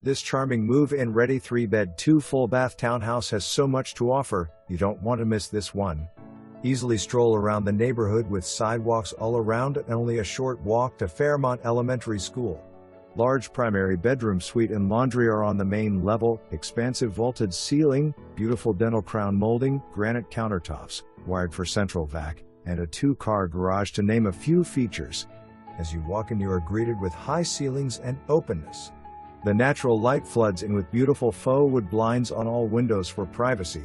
This charming move-in ready 3-bed 2 full bath townhouse has so much to offer, you don't want to miss this one. Easily stroll around the neighborhood with sidewalks all around and only a short walk to Fairmont Elementary School. Large primary bedroom suite and laundry are on the main level, expansive vaulted ceiling, beautiful dental crown molding, granite countertops, wired for central vac, and a 2-car garage to name a few features. As you walk in, you are greeted with high ceilings and openness. The natural light floods in with beautiful faux wood blinds on all windows for privacy.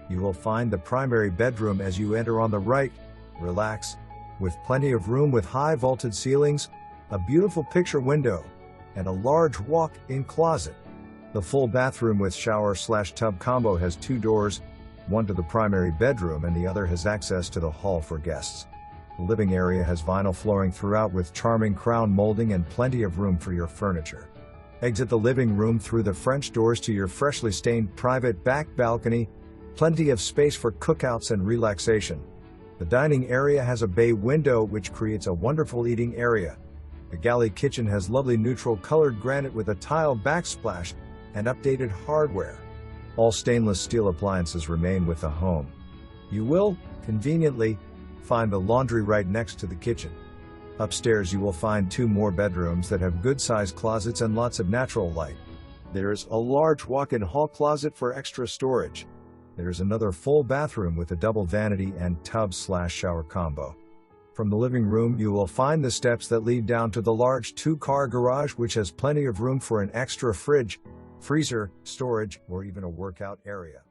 You will find the primary bedroom as you enter on the right. Relax, with plenty of room with high vaulted ceilings, a beautiful picture window, and a large walk-in closet. The full bathroom with shower/tub combo has 2 doors, one to the primary bedroom and the other has access to the hall for guests. The living area has vinyl flooring throughout with charming crown molding and plenty of room for your furniture. Exit the living room through the French doors to your freshly stained private back balcony, plenty of space for cookouts and relaxation. The dining area has a bay window which creates a wonderful eating area. The galley kitchen has lovely neutral colored granite with a tile backsplash and updated hardware. All stainless steel appliances remain with the home. You will, conveniently, find the laundry right next to the kitchen. Upstairs you will find 2 more bedrooms that have good-sized closets and lots of natural light. There is a large walk-in hall closet for extra storage. There's another full bathroom with a double vanity and tub/shower combo. From the living room you will find the steps that lead down to the large 2-car garage which has plenty of room for an extra fridge, freezer, storage, or even a workout area.